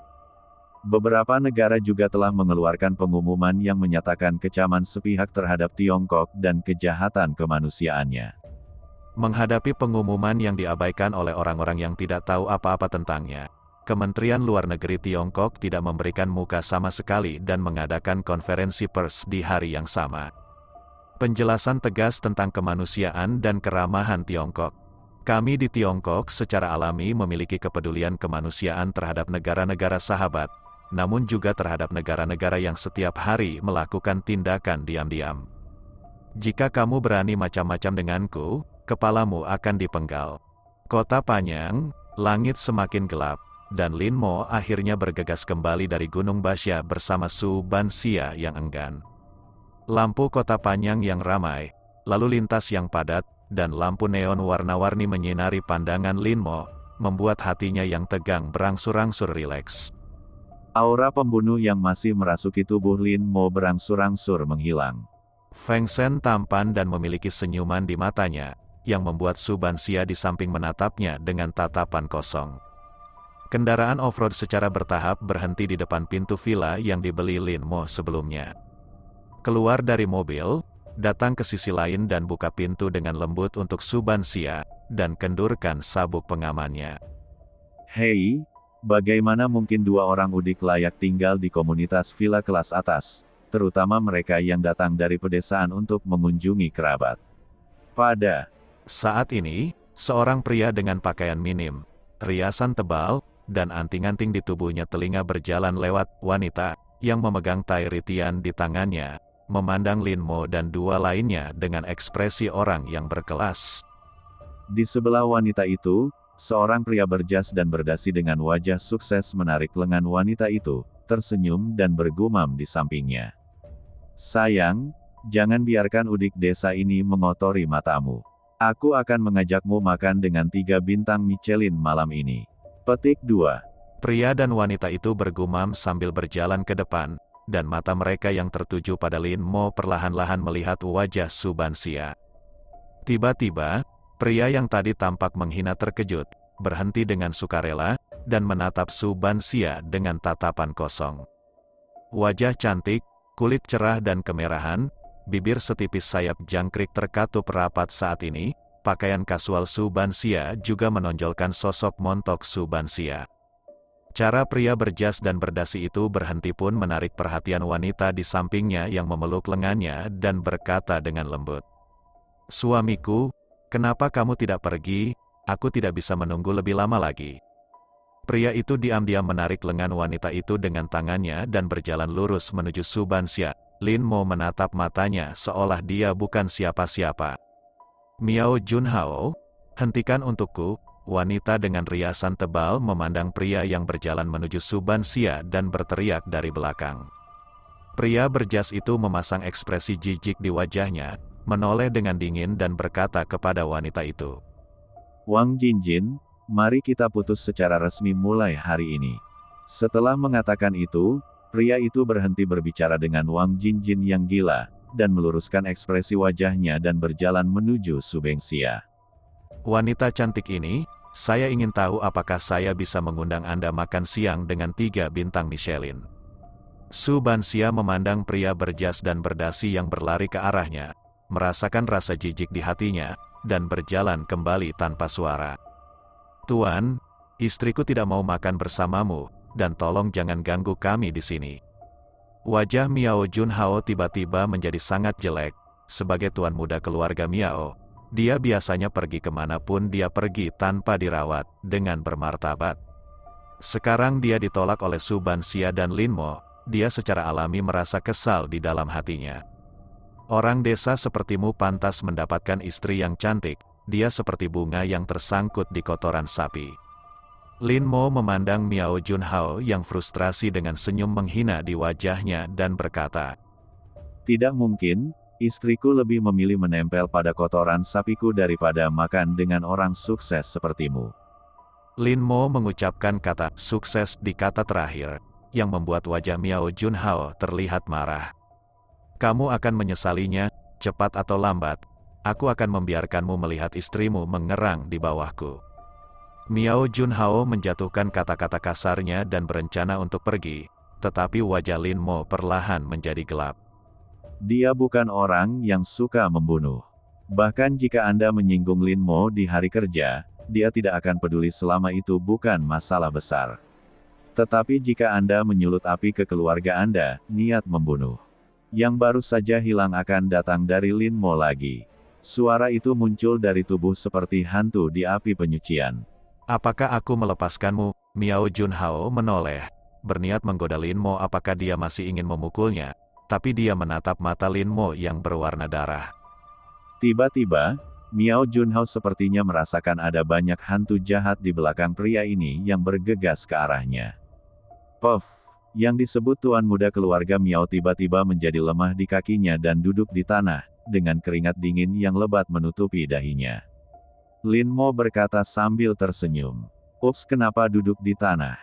A: Beberapa negara juga telah mengeluarkan pengumuman yang menyatakan kecaman sepihak terhadap Tiongkok dan kejahatan kemanusiaannya.
B: Menghadapi pengumuman yang diabaikan oleh orang-orang yang tidak tahu apa-apa tentangnya, Kementerian Luar Negeri Tiongkok tidak memberikan muka sama sekali dan mengadakan konferensi pers di hari yang sama. Penjelasan tegas tentang kemanusiaan dan keramahan Tiongkok. Kami di Tiongkok secara alami memiliki kepedulian kemanusiaan terhadap negara-negara sahabat, namun juga terhadap negara-negara yang setiap hari melakukan tindakan diam-diam. Jika kamu berani macam-macam denganku, kepalamu akan dipenggal. Kota Panyang, langit semakin gelap, dan Lin Mo akhirnya bergegas kembali dari Gunung Basya bersama Su Banxia yang enggan. Lampu kota Panyang yang ramai, lalu lintas yang padat, dan lampu neon warna-warni menyinari pandangan Lin Mo, membuat hatinya yang tegang berangsur-angsur rileks.
A: Aura pembunuh yang masih merasuki tubuh Lin Mo berangsur-angsur menghilang.
B: Feng Shen tampan dan memiliki senyuman di matanya, yang membuat Su Banxia di samping menatapnya dengan tatapan kosong. Kendaraan off-road secara bertahap berhenti di depan pintu villa yang dibeli Lin Mo sebelumnya. Keluar dari mobil, datang ke sisi lain dan buka pintu dengan lembut untuk Su Banxia, dan kendurkan sabuk pengamannya.
A: Hei, bagaimana mungkin dua orang udik layak tinggal di komunitas villa kelas atas, terutama mereka yang datang dari pedesaan untuk mengunjungi kerabat. Pada
B: saat ini, seorang pria dengan pakaian minim, riasan tebal, dan anting-anting di tubuhnya telinga berjalan lewat wanita, yang memegang tai ritian di tangannya, memandang Lin Mo dan dua lainnya dengan ekspresi orang yang berkelas.
A: Di sebelah wanita itu, seorang pria berjas dan berdasi dengan wajah sukses menarik lengan wanita itu, tersenyum dan bergumam di sampingnya. Sayang, jangan biarkan udik desa ini mengotori matamu. Aku akan mengajakmu makan dengan 3 bintang Michelin malam ini. Petik 2.
B: Pria dan wanita itu bergumam sambil berjalan ke depan, dan mata mereka yang tertuju pada Lin Mo perlahan-lahan melihat wajah Su Banxia. Tiba-tiba, pria yang tadi tampak menghina terkejut, berhenti dengan sukarela, dan menatap Su Banxia dengan tatapan kosong. Wajah cantik, kulit cerah dan kemerahan, bibir setipis sayap jangkrik terkatup rapat saat ini, pakaian kasual Su Banxia juga menonjolkan sosok montok Su Banxia. Cara pria berjas dan berdasi itu berhenti pun menarik perhatian wanita di sampingnya yang memeluk lengannya dan berkata dengan lembut. "Suamiku, kenapa kamu tidak pergi? Aku tidak bisa menunggu lebih lama lagi." Pria itu diam-diam menarik lengan wanita itu dengan tangannya dan berjalan lurus menuju Su Banxia. Lin Mo menatap matanya seolah dia bukan siapa-siapa. "Miao Junhao, hentikan untukku." Wanita dengan riasan tebal memandang pria yang berjalan menuju Su Banxia dan berteriak dari belakang. Pria berjas itu memasang ekspresi jijik di wajahnya, menoleh dengan dingin dan berkata kepada wanita itu.
A: "Wang Jinjin, mari kita putus secara resmi mulai hari ini." Setelah mengatakan itu, pria itu berhenti berbicara dengan Wang Jinjin yang gila, dan meluruskan ekspresi wajahnya dan berjalan menuju Su Banxia.
B: "Wanita cantik ini, saya ingin tahu apakah saya bisa mengundang Anda makan siang dengan 3 bintang Michelin." Su Banxia memandang pria berjas dan berdasi yang berlari ke arahnya, merasakan rasa jijik di hatinya, dan berjalan kembali tanpa suara. "Tuan, istriku tidak mau makan bersamamu, dan tolong jangan ganggu kami di sini." Wajah Miao Junhao tiba-tiba menjadi sangat jelek. Sebagai tuan muda keluarga Miao, dia biasanya pergi kemanapun dia pergi tanpa dirawat, dengan bermartabat. Sekarang dia ditolak oleh Su Banxia dan Lin Mo, dia secara alami merasa kesal di dalam hatinya. Orang desa sepertimu pantas mendapatkan istri yang cantik, dia seperti bunga yang tersangkut di kotoran sapi. Lin Mo memandang Miao Junhao yang frustrasi dengan senyum menghina di wajahnya dan berkata,
A: "Tidak mungkin. Istriku lebih memilih menempel pada kotoran sapiku daripada makan dengan orang sukses sepertimu."
B: Lin Mo mengucapkan kata sukses di kata terakhir, yang membuat wajah Miao Junhao terlihat marah. "Kamu akan menyesalinya, cepat atau lambat. Aku akan membiarkanmu melihat istrimu mengerang di bawahku." Miao Junhao menjatuhkan kata-kata kasarnya dan berencana untuk pergi, tetapi wajah Lin Mo perlahan menjadi gelap.
A: Dia bukan orang yang suka membunuh. Bahkan jika Anda menyinggung Lin Mo di hari kerja, dia tidak akan peduli selama itu bukan masalah besar. Tetapi jika Anda menyulut api ke keluarga Anda, niat membunuh. Yang baru saja hilang akan datang dari Lin Mo lagi. Suara itu muncul dari tubuh seperti hantu di api penyucian.
B: Apakah aku melepaskanmu? Miao Junhao menoleh. Berniat menggoda Lin Mo apakah dia masih ingin memukulnya. Tapi dia menatap mata Lin Mo yang berwarna darah.
A: Tiba-tiba, Miao Junhao sepertinya merasakan ada banyak hantu jahat di belakang pria ini yang bergegas ke arahnya. Puff! Yang disebut tuan muda keluarga Miao tiba-tiba menjadi lemah di kakinya dan duduk di tanah, dengan keringat dingin yang lebat menutupi dahinya. Lin Mo berkata sambil tersenyum. Ups, kenapa duduk di tanah?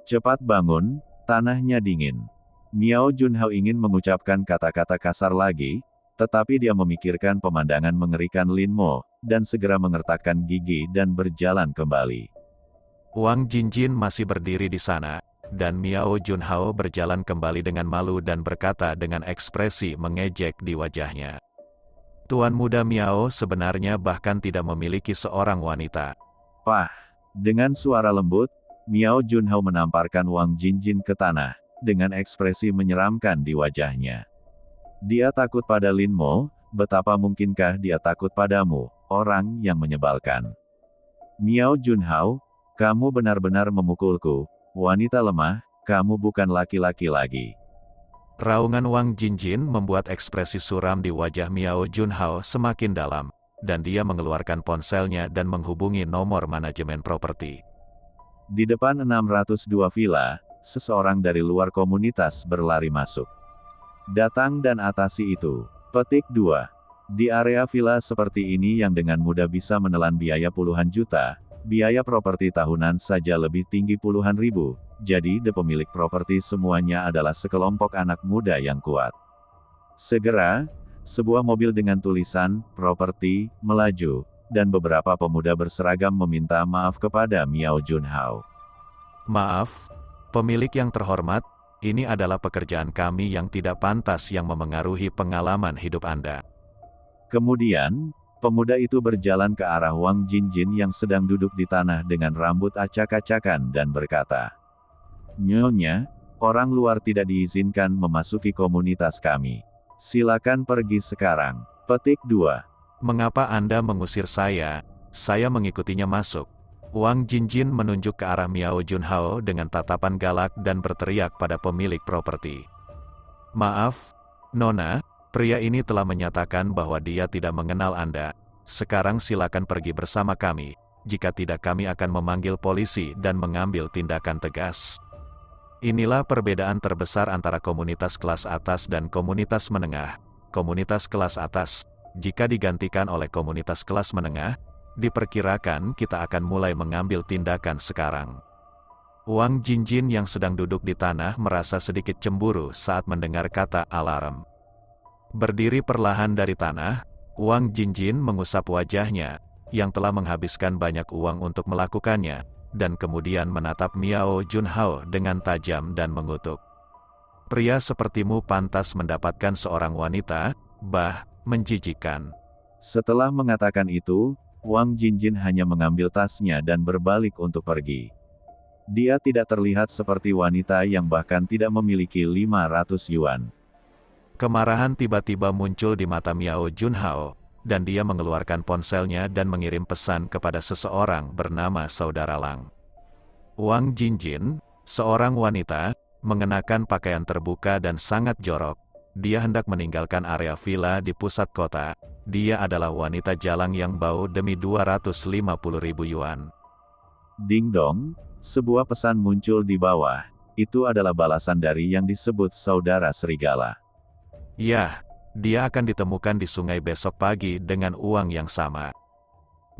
A: Cepat bangun, tanahnya dingin. Miao Junhao ingin mengucapkan kata-kata kasar lagi, tetapi dia memikirkan pemandangan mengerikan Lin Mo, dan segera mengertakkan gigi dan berjalan kembali.
B: Wang Jinjin masih berdiri di sana. Dan Miao Junhao berjalan kembali dengan malu dan berkata dengan ekspresi mengejek di wajahnya. Tuan muda Miao sebenarnya bahkan tidak memiliki seorang wanita.
A: Pah! Dengan suara lembut, Miao Junhao menamparkan Wang Jinjin ke tanah, dengan ekspresi menyeramkan di wajahnya. Dia takut pada Lin Mo, betapa mungkinkah dia takut padamu, orang yang menyebalkan. Miao Junhao, kamu benar-benar memukulku. Wanita lemah, kamu bukan laki-laki lagi.
B: Raungan Wang Jinjin membuat ekspresi suram di wajah Miao Junhao semakin dalam, dan dia mengeluarkan ponselnya dan menghubungi nomor manajemen properti.
A: Di depan 602 villa, seseorang dari luar komunitas berlari masuk. Datang dan atasi itu. Petik 2. Di area villa seperti ini yang dengan mudah bisa menelan biaya puluhan juta, biaya properti tahunan saja lebih tinggi puluhan ribu, jadi pemilik properti semuanya adalah sekelompok anak muda yang kuat. Segera, sebuah mobil dengan tulisan, properti, melaju, dan beberapa pemuda berseragam meminta maaf kepada Miao Junhao.
B: Maaf, pemilik yang terhormat, ini adalah pekerjaan kami yang tidak pantas yang memengaruhi pengalaman hidup Anda.
A: Kemudian, pemuda itu berjalan ke arah Wang Jinjin yang sedang duduk di tanah dengan rambut acak-acakan dan berkata, Nyonya, orang luar tidak diizinkan memasuki komunitas kami. Silakan pergi sekarang. Petik 2.
B: Mengapa Anda mengusir saya? Saya mengikutinya masuk. Wang Jinjin menunjuk ke arah Miao Junhao dengan tatapan galak dan berteriak pada pemilik properti. Maaf, Nona. Pria ini telah menyatakan bahwa dia tidak mengenal Anda. Sekarang silakan pergi bersama kami. Jika tidak kami akan memanggil polisi dan mengambil tindakan tegas. Inilah perbedaan terbesar antara komunitas kelas atas dan komunitas menengah. Komunitas kelas atas, jika digantikan oleh komunitas kelas menengah, diperkirakan kita akan mulai mengambil tindakan sekarang. Wang Jinjin yang sedang duduk di tanah merasa sedikit cemburu saat mendengar kata alarm. Berdiri perlahan dari tanah, Wang Jinjin mengusap wajahnya, yang telah menghabiskan banyak uang untuk melakukannya, dan kemudian menatap Miao Junhao dengan tajam dan mengutuk. Pria sepertimu pantas mendapatkan seorang wanita, menjijikan.
A: Setelah mengatakan itu, Wang Jinjin hanya mengambil tasnya dan berbalik untuk pergi. Dia tidak terlihat seperti wanita yang bahkan tidak memiliki 500 yuan.
B: Kemarahan tiba-tiba muncul di mata Miao Junhao, dan dia mengeluarkan ponselnya dan mengirim pesan kepada seseorang bernama Saudara Lang. Wang Jinjin, seorang wanita, mengenakan pakaian terbuka dan sangat jorok. Dia hendak meninggalkan area villa di pusat kota. Dia adalah wanita jalang yang bau demi 250.000 yuan.
A: Ding dong, sebuah pesan muncul di bawah. Itu adalah balasan dari yang disebut Saudara Serigala.
B: Yah, dia akan ditemukan di sungai besok pagi dengan uang yang sama.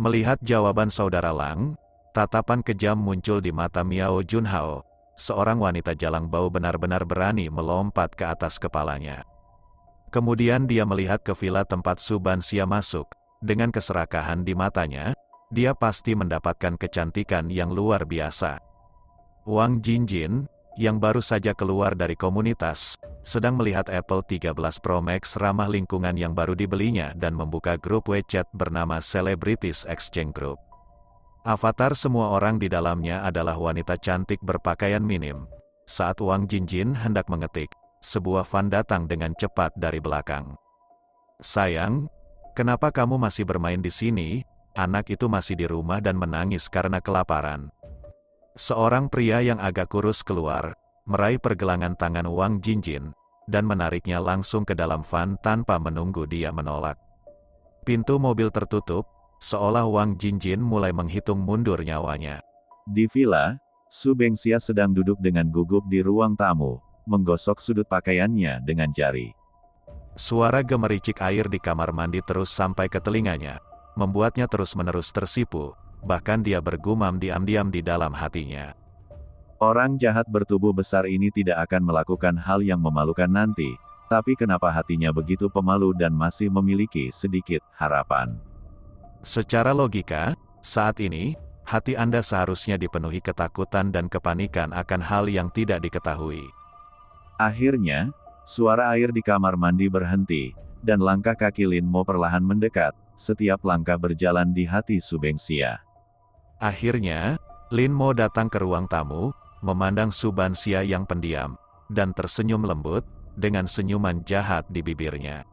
B: Melihat jawaban Saudara Lang, tatapan kejam muncul di mata Miao Junhao. Seorang wanita jalang bau benar-benar berani melompat ke atas kepalanya. Kemudian dia melihat ke villa tempat Su Banxia masuk. Dengan keserakahan di matanya, dia pasti mendapatkan kecantikan yang luar biasa. Wang Jinjin, yang baru saja keluar dari komunitas, sedang melihat Apple 13 Pro Max ramah lingkungan yang baru dibelinya dan membuka grup WeChat bernama Celebrities Exchange Group. Avatar semua orang di dalamnya adalah wanita cantik berpakaian minim. Saat Wang Jinjin hendak mengetik, sebuah van datang dengan cepat dari belakang. "Sayang, kenapa kamu masih bermain di sini?" Anak itu masih di rumah dan menangis karena kelaparan. Seorang pria yang agak kurus keluar, meraih pergelangan tangan Wang Jinjin, dan menariknya langsung ke dalam van tanpa menunggu dia menolak. Pintu mobil tertutup, seolah Wang Jinjin mulai menghitung mundur nyawanya.
A: Di villa, Su Bengxia sedang duduk dengan gugup di ruang tamu, menggosok sudut pakaiannya dengan jari.
B: Suara gemericik air di kamar mandi terus sampai ke telinganya, membuatnya terus-menerus tersipu, bahkan dia bergumam diam-diam di dalam hatinya.
A: Orang jahat bertubuh besar ini tidak akan melakukan hal yang memalukan nanti, tapi kenapa hatinya begitu pemalu dan masih memiliki sedikit harapan?
B: Secara logika, saat ini, hati Anda seharusnya dipenuhi ketakutan dan kepanikan akan hal yang tidak diketahui.
A: Akhirnya, suara air di kamar mandi berhenti, dan langkah kaki Lin Mo perlahan mendekat, setiap langkah berjalan di hati Su Bengxia.
B: Akhirnya, Lin Mo datang ke ruang tamu, memandang Su Bengxia yang pendiam, dan tersenyum lembut, dengan senyuman jahat di bibirnya.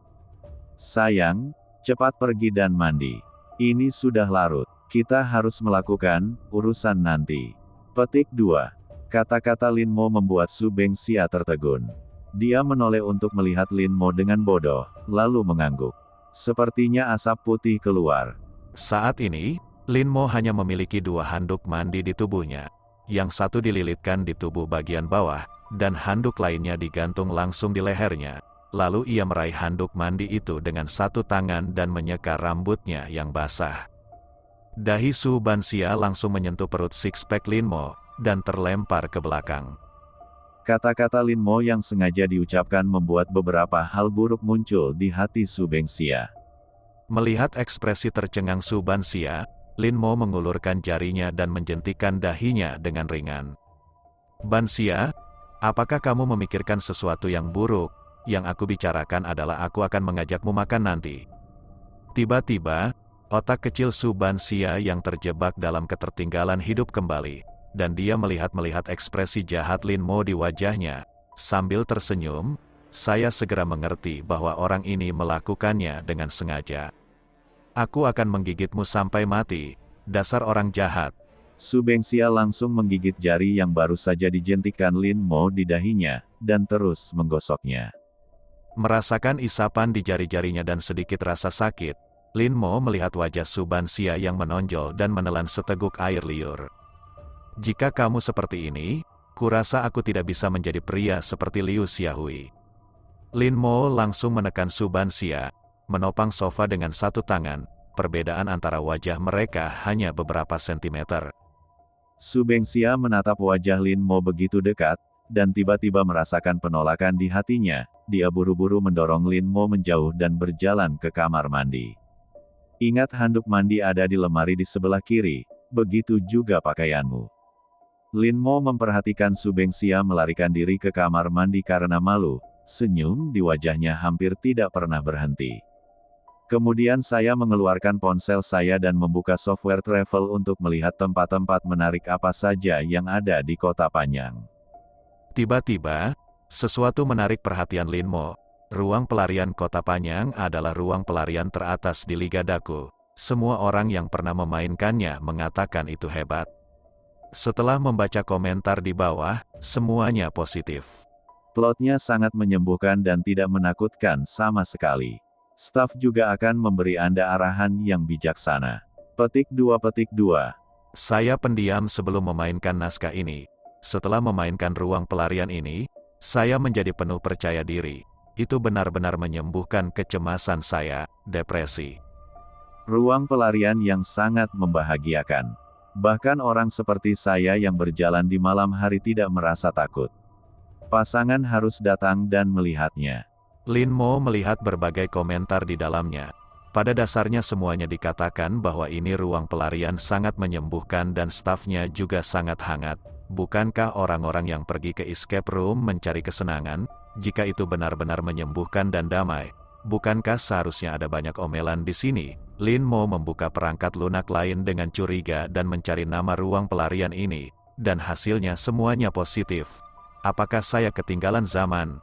A: "Sayang, cepat pergi dan mandi. Ini sudah larut. Kita harus melakukan urusan nanti." Petik 2. Kata-kata Lin Mo membuat Su Bengxia tertegun. Dia menoleh untuk melihat Lin Mo dengan bodoh, lalu mengangguk. Sepertinya asap putih keluar.
B: Saat ini, Lin Mo hanya memiliki 2 handuk mandi di tubuhnya. Yang satu dililitkan di tubuh bagian bawah, dan handuk lainnya digantung langsung di lehernya. Lalu ia meraih handuk mandi itu dengan satu tangan dan menyeka rambutnya yang basah. Dahi Su Bengxia langsung menyentuh perut six-pack Lin Mo, dan terlempar ke belakang.
A: Kata-kata Lin Mo yang sengaja diucapkan membuat beberapa hal buruk muncul di hati Su Bengxia.
B: Melihat ekspresi tercengang Su Bengxia, Lin Mo mengulurkan jarinya dan menjentikan dahinya dengan ringan. "Bengxia, apakah kamu memikirkan sesuatu yang buruk? Yang aku bicarakan adalah aku akan mengajakmu makan nanti." Tiba-tiba, otak kecil Su Bengxia yang terjebak dalam ketertinggalan hidup kembali, dan dia melihat-melihat ekspresi jahat Lin Mo di wajahnya. Sambil tersenyum, "Saya segera mengerti bahwa orang ini melakukannya dengan sengaja. Aku akan menggigitmu sampai mati, dasar orang jahat."
A: Su Bengxia langsung menggigit jari yang baru saja dijentikan Lin Mo di dahinya, dan terus menggosoknya.
B: Merasakan isapan di jari-jarinya dan sedikit rasa sakit, Lin Mo melihat wajah Su Bengxia yang menonjol dan menelan seteguk air liur. "Jika kamu seperti ini, kurasa aku tidak bisa menjadi pria seperti Liu Xiaohui." Lin Mo langsung menekan Su Bengxia, menopang sofa dengan satu tangan. Perbedaan antara wajah mereka hanya beberapa sentimeter.
A: Su Bengxia menatap wajah Lin Mo begitu dekat, dan tiba-tiba merasakan penolakan di hatinya. Dia buru-buru mendorong Lin Mo menjauh dan berjalan ke kamar mandi. "Ingat, handuk mandi ada di lemari di sebelah kiri, begitu juga pakaianmu." Lin Mo memperhatikan Su Bengxia melarikan diri ke kamar mandi karena malu, senyum di wajahnya hampir tidak pernah berhenti. "Kemudian saya mengeluarkan ponsel saya dan membuka software travel untuk melihat tempat-tempat menarik apa saja yang ada di Kota Panjang."
B: Tiba-tiba, sesuatu menarik perhatian Lin Mo. Ruang pelarian Kota Panjang adalah ruang pelarian teratas di Liga Daku. Semua orang yang pernah memainkannya mengatakan itu hebat. Setelah membaca komentar di bawah, semuanya positif.
A: Plotnya sangat menyembuhkan dan tidak menakutkan sama sekali. Staf juga akan memberi Anda arahan yang bijaksana. Petik 2.
B: Saya pendiam sebelum memainkan naskah ini. Setelah memainkan ruang pelarian ini, saya menjadi penuh percaya diri. Itu benar-benar menyembuhkan kecemasan saya, depresi.
A: Ruang pelarian yang sangat membahagiakan. Bahkan orang seperti saya yang berjalan di malam hari tidak merasa takut. Pasangan harus datang dan melihatnya.
B: Lin Mo melihat berbagai komentar di dalamnya. Pada dasarnya semuanya dikatakan bahwa ini ruang pelarian sangat menyembuhkan dan stafnya juga sangat hangat. Bukankah orang-orang yang pergi ke escape room mencari kesenangan, jika itu benar-benar menyembuhkan dan damai? Bukankah seharusnya ada banyak omelan di sini? Lin Mo membuka perangkat lunak lain dengan curiga dan mencari nama ruang pelarian ini, dan hasilnya semuanya positif. Apakah saya ketinggalan zaman?